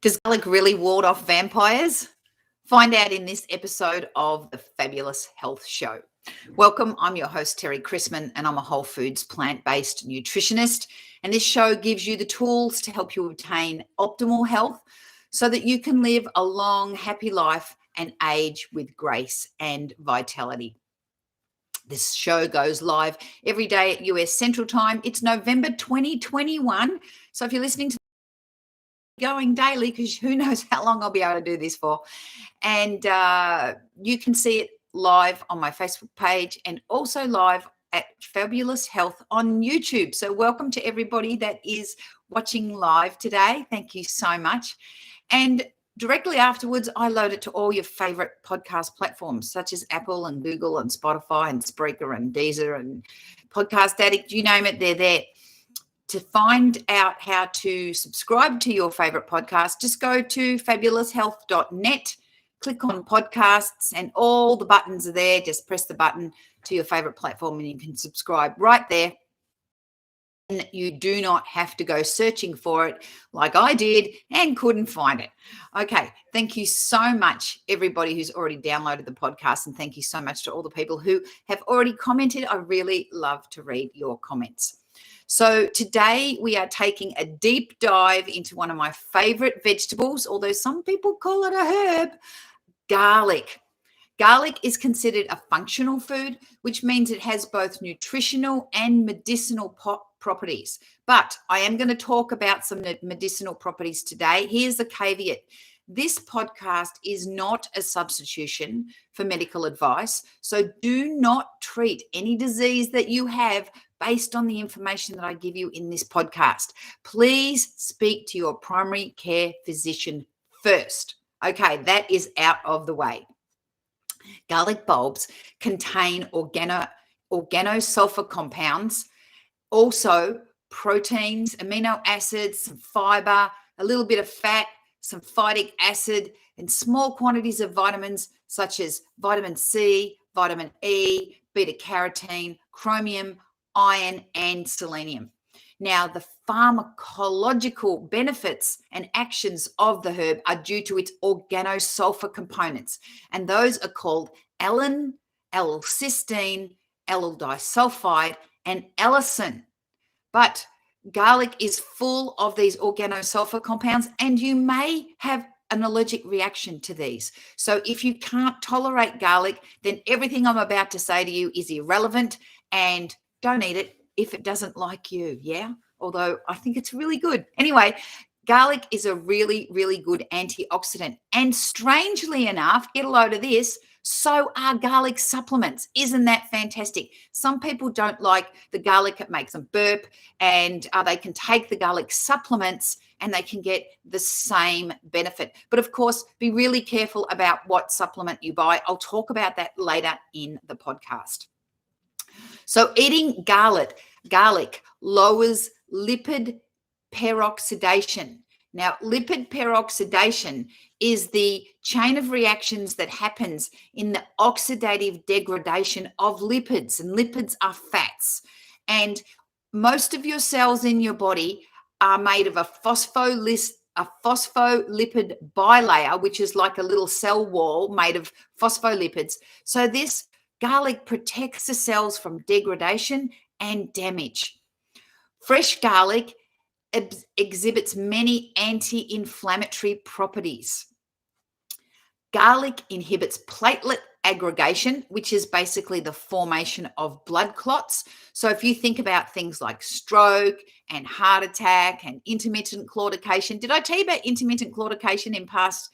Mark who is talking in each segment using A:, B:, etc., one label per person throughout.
A: Does garlic really ward off vampires? Find out in this episode of the Fabulous Health Show. Welcome, I'm your host, Terry Chrisman, and I'm a whole foods plant-based nutritionist. And this show gives you the tools to help you obtain optimal health so that you can live a long, happy life and age with grace and vitality. This show goes live every day at US Central Time. It's November 2021. So if you're listening to going daily, because who knows how long I'll be able to do this for. And you can see it live on my Facebook page and also live at Fabulous Health on YouTube. So welcome to everybody that is watching live today. Thank you so much. And directly afterwards, I load it to all your favorite podcast platforms, such as Apple and Google and Spotify and Spreaker and Deezer and Podcast Addict, you name it, they're there. To find out how to subscribe to your favorite podcast, just go to fabuloushealth.net, click on podcasts, and all the buttons are there. Just press the button to your favorite platform and you can subscribe right there. And you do not have to go searching for it like I did and couldn't find it. Okay, thank you so much, everybody who's already downloaded the podcast, and thank you so much to all the people who have already commented. I really love to read your comments. So today we are taking a deep dive into one of my favorite vegetables, although some people call it a herb, garlic. Garlic is considered a functional food, which means it has both nutritional and medicinal properties. But I am going to talk about some medicinal properties today. Here's the caveat. This podcast is not a substitution for medical advice, so do not treat any disease that you have based on the information that I give you in this podcast. Please speak to your primary care physician first. Okay, that is out of the way. Garlic bulbs contain organosulfur compounds, also proteins, amino acids, some fiber, a little bit of fat, some phytic acid, and small quantities of vitamins such as vitamin C, vitamin E, beta-carotene, chromium, iron, and selenium. Now, the pharmacological benefits and actions of the herb are due to its organosulfur components, and those are called allicin, L-cysteine, allyl disulfide, and allicin. But garlic is full of these organosulfur compounds, and you may have an allergic reaction to these. So if you can't tolerate garlic, then everything I'm about to say to you is irrelevant, and don't eat it if it doesn't like you, yeah? Although I think it's really good. Anyway, garlic is a really, really good antioxidant. And strangely enough, get a load of this, so are garlic supplements. Isn't that fantastic? Some people don't like the garlic. It makes them burp, and they can take the garlic supplements and they can get the same benefit. But of course, be really careful about what supplement you buy. I'll talk about that later in the podcast. So eating garlic lowers lipid peroxidation. Now, lipid peroxidation is the chain of reactions that happens in the oxidative degradation of lipids, and lipids are fats. And most of your cells in your body are made of a phospholipid bilayer, which is like a little cell wall made of phospholipids. So this garlic protects the cells from degradation and damage. Fresh garlic exhibits many anti-inflammatory properties. Garlic inhibits platelet aggregation, which is basically the formation of blood clots. So if you think about things like stroke and heart attack and intermittent claudication, did I tell you about intermittent claudication in past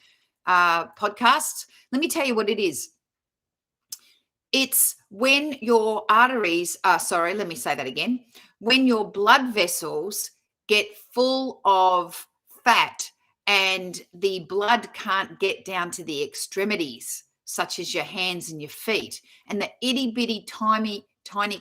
A: podcasts? Let me tell you what it is. It's when your arteries, when your blood vessels get full of fat and the blood can't get down to the extremities, such as your hands and your feet, and the itty bitty tiny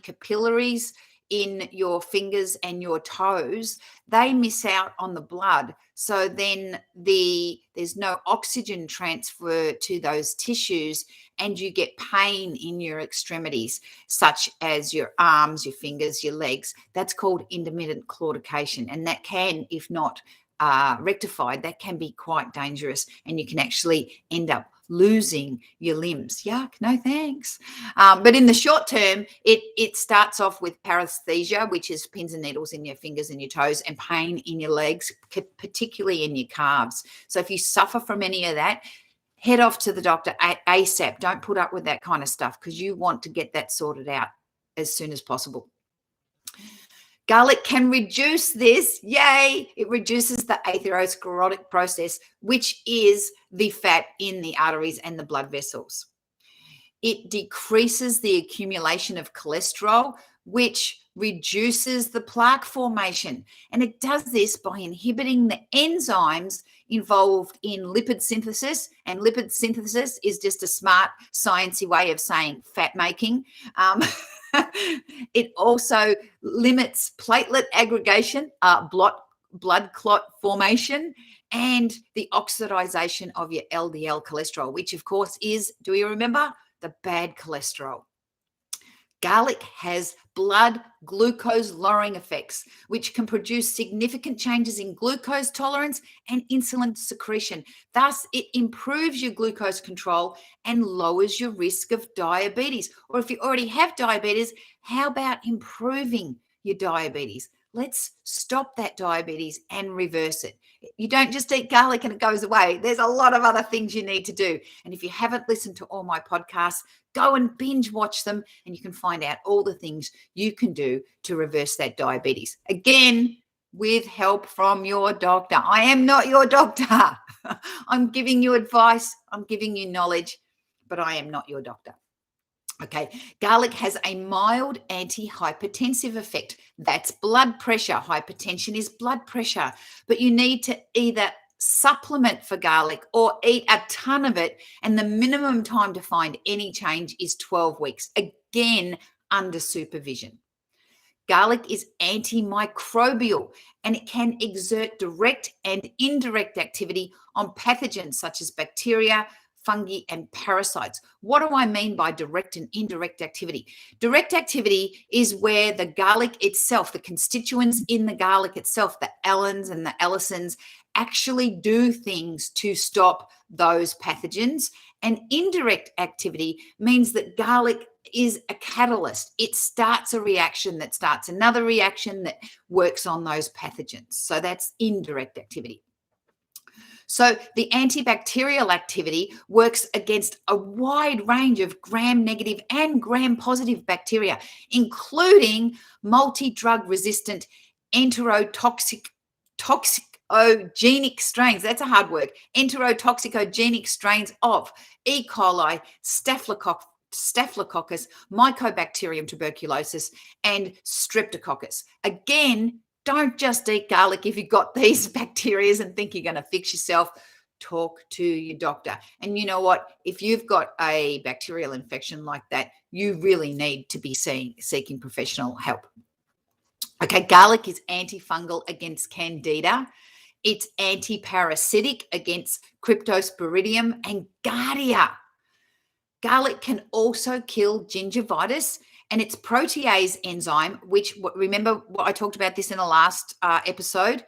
A: capillaries in your fingers and your toes, they miss out on the blood. So then there's no oxygen transfer to those tissues, and you get pain in your extremities, such as your arms, your fingers, your legs. That's called intermittent claudication, and that can, if not rectified, that can be quite dangerous, and you can actually end up losing your limbs. Yuck, no thanks. But in the short term, it starts off with paresthesia, which is pins and needles in your fingers and your toes, and pain in your legs, particularly in your calves. So if you suffer from any of that, head off to the doctor ASAP. Don't put up with that kind of stuff, because you want to get that sorted out as soon as possible. Garlic can reduce this. Yay! It reduces the atherosclerotic process, which is the fat in the arteries and the blood vessels. It decreases the accumulation of cholesterol, which reduces the plaque formation. And it does this by inhibiting the enzymes involved in lipid synthesis. And lipid synthesis is just a smart, sciencey way of saying fat making. It also limits platelet aggregation, blood clot formation, and the oxidization of your LDL cholesterol, which of course is, do you remember, the bad cholesterol. Garlic has blood glucose lowering effects, which can produce significant changes in glucose tolerance and insulin secretion. Thus, it improves your glucose control and lowers your risk of diabetes. Or if you already have diabetes, how about improving your diabetes? Let's stop that diabetes and reverse it. You don't just eat garlic and it goes away. There's a lot of other things you need to do. And if you haven't listened to all my podcasts, go and binge watch them, and you can find out all the things you can do to reverse that diabetes. Again, with help from your doctor. I am not your doctor. I'm giving you advice. I'm giving you knowledge, but I am not your doctor. Okay, garlic has a mild antihypertensive effect. That's blood pressure. Hypertension is blood pressure, but you need to either supplement for garlic or eat a ton of it, and the minimum time to find any change is 12 weeks, again under supervision. Garlic is antimicrobial, and it can exert direct and indirect activity on pathogens such as bacteria, fungi, and parasites. What do I mean by direct and indirect activity? Direct activity is where the garlic itself, the constituents in the garlic itself, the alans and the allicins, actually do things to stop those pathogens. And indirect activity means that garlic is a catalyst. It starts a reaction that starts another reaction that works on those pathogens. So that's indirect activity. So the antibacterial activity works against a wide range of gram-negative and gram-positive bacteria, including multi-drug resistant enterotoxicogenic strains. That's a hard word. Enterotoxicogenic strains of E. coli, Staphylococcus, Mycobacterium tuberculosis, and Streptococcus. Again, don't just eat garlic if you've got these bacteria and think you're going to fix yourself. Talk to your doctor. And you know what? If you've got a bacterial infection like that, you really need to be seeking professional help. Okay, garlic is antifungal against Candida. It's antiparasitic against Cryptosporidium and Giardia. Garlic can also kill gingivitis, and its protease enzyme, which, remember what I talked about this in the last episode.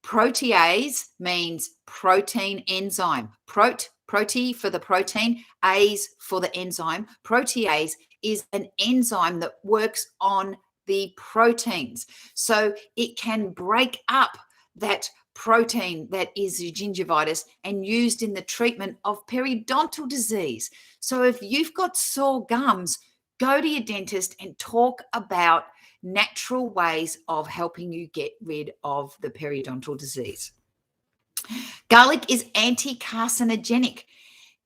A: Protease means protein enzyme. Prote for the protein, ase for the enzyme. Protease is an enzyme that works on the proteins. So it can break up that protein that is gingivitis and used in the treatment of periodontal disease. So if you've got sore gums, go to your dentist and talk about natural ways of helping you get rid of the periodontal disease. Garlic is anti-carcinogenic.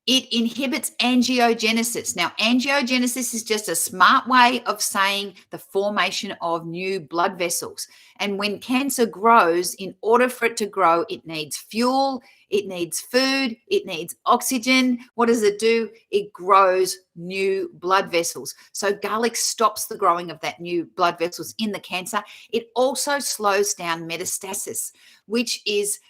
A: It inhibits angiogenesis. Now, angiogenesis is just a smart way of saying the formation of new blood vessels. And when cancer grows, in order for it to grow, it needs fuel, it needs food, it needs oxygen. What does it do? It grows new blood vessels. So garlic stops the growing of that new blood vessels in the cancer. It also slows down metastasis, which is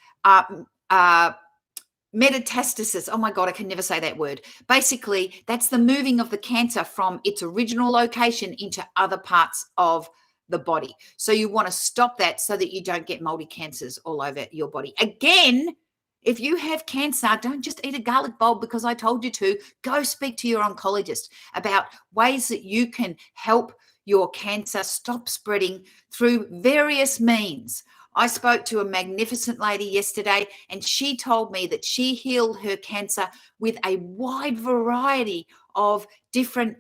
A: metastasis. Oh my God, I can never say that word. Basically, that's the moving of the cancer from its original location into other parts of the body. So you want to stop that so that you don't get multi-cancers all over your body. Again, if you have cancer, don't just eat a garlic bulb because I told you to. Go speak to your oncologist about ways that you can help your cancer stop spreading through various means. I spoke to a magnificent lady yesterday, and she told me that she healed her cancer with a wide variety of different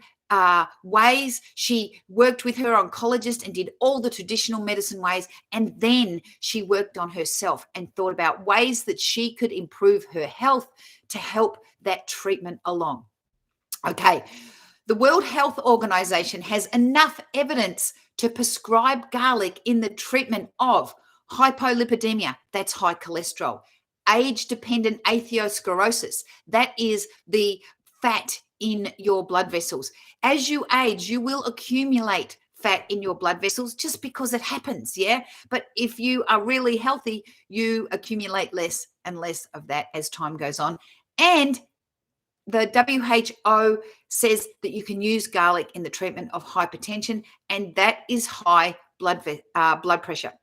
A: ways. She worked with her oncologist and did all the traditional medicine ways, and then she worked on herself and thought about ways that she could improve her health to help that treatment along. Okay, the World Health Organization has enough evidence to prescribe garlic in the treatment of hypolipidemia, that's high cholesterol, age-dependent atherosclerosis, that is the fat in your blood vessels. As you age, you will accumulate fat in your blood vessels just because it happens, yeah? But if you are really healthy, you accumulate less and less of that as time goes on. And the WHO says that you can use garlic in the treatment of hypertension, and that is high blood pressure.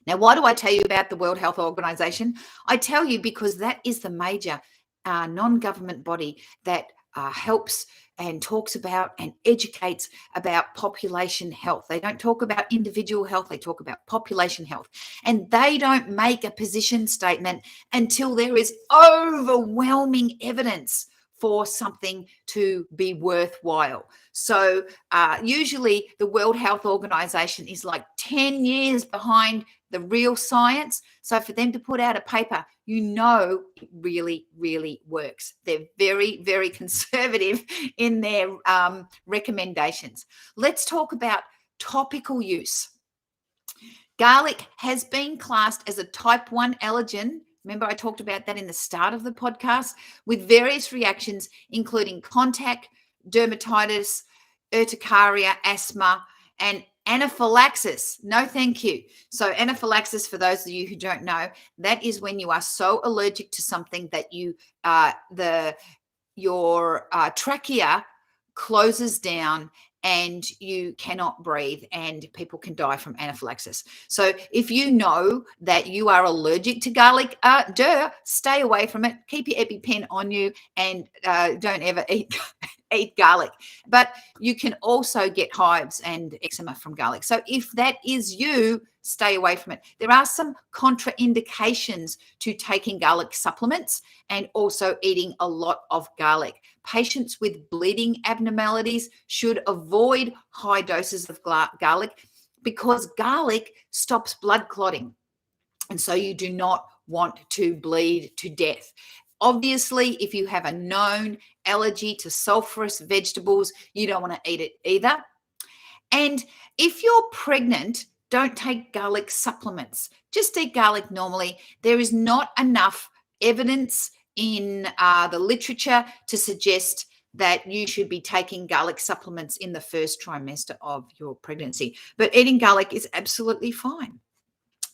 A: Now, why do I tell you about the World Health Organization? I tell you because that is the major non-government body that helps and talks about and educates about population health. They don't talk about individual health, they talk about population health. And they don't make a position statement until there is overwhelming evidence for something to be worthwhile. So usually the World Health Organization is like 10 years behind the real science. So for them to put out a paper, you know it really, really works. They're very, very conservative in their recommendations. Let's talk about topical use. Garlic has been classed as a type 1 allergen. Remember, I talked about that in the start of the podcast, with various reactions, including contact, dermatitis, urticaria, asthma, and anaphylaxis. No, thank you. So anaphylaxis, for those of you who don't know, that is when you are so allergic to something that your trachea closes down and you cannot breathe, and people can die from anaphylaxis. So if you know that you are allergic to garlic, stay away from it. Keep your EpiPen on you, and don't ever eat garlic. But you can also get hives and eczema from garlic. So if that is you, stay away from it. There are some contraindications to taking garlic supplements and also eating a lot of garlic. Patients with bleeding abnormalities should avoid high doses of garlic because garlic stops blood clotting. And so you do not want to bleed to death. Obviously, if you have a known allergy to sulfurous vegetables, you don't want to eat it either. And if you're pregnant, don't take garlic supplements. Just eat garlic normally. There is not enough evidence in the literature to suggest that you should be taking garlic supplements in the first trimester of your pregnancy. But eating garlic is absolutely fine.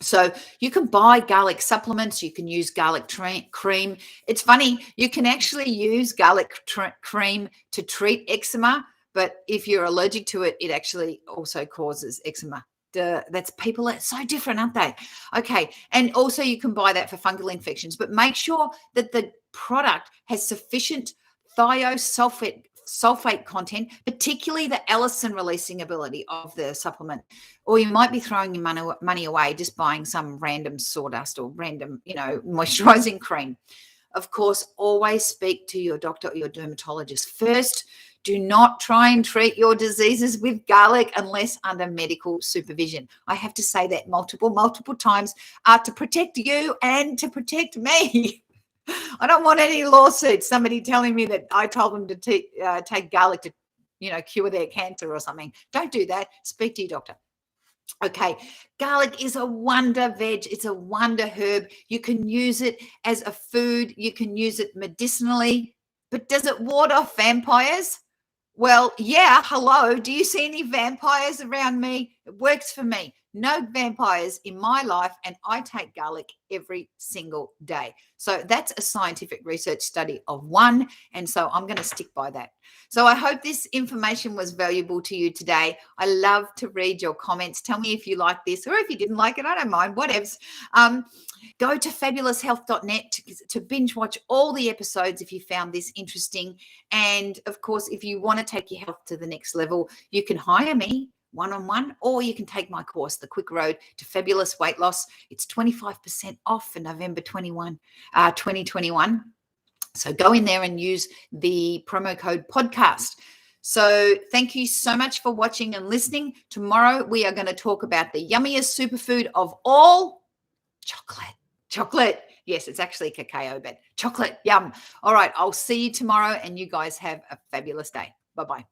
A: So you can buy garlic supplements. You can use garlic cream. It's funny, you can actually use garlic cream to treat eczema, but if you're allergic to it, it actually also causes eczema. That's people are so different, aren't they? Okay. And also you can buy that for fungal infections, but make sure that the product has sufficient thiosulfate content, particularly the allicin releasing ability of the supplement. Or you might be throwing your money away just buying some random sawdust or random, moisturizing cream. Of course, always speak to your doctor or your dermatologist first. Do not try and treat your diseases with garlic unless under medical supervision. I have to say that multiple times to protect you and to protect me. I don't want any lawsuits, somebody telling me that I told them to take garlic to, cure their cancer or something. Don't do that. Speak to your doctor. Okay, garlic is a wonder veg. It's a wonder herb. You can use it as a food. You can use it medicinally. But does it ward off vampires? Well, yeah, hello. Do you see any vampires around me? It works for me. no vampires in my life, and I take garlic every single day. So that's a scientific research study of 1, and so I'm going to stick by that. So I hope this information was valuable to you today. I love to read your comments. Tell me if you like this, or if you didn't like it, I don't mind, whatevs. Go to fabuloushealth.net to binge watch all the episodes if you found this interesting. And of course, if you want to take your health to the next level, you can hire me one-on-one, or you can take my course, The Quick Road to Fabulous Weight Loss. It's 25% off for November 2021. So go in there and use the promo code podcast. So thank you so much for watching and listening. Tomorrow we are going to talk about the yummiest superfood of all, chocolate. Yes, it's actually cacao, but chocolate, yum. All right, I'll see you tomorrow, and you guys have a fabulous day. Bye-bye.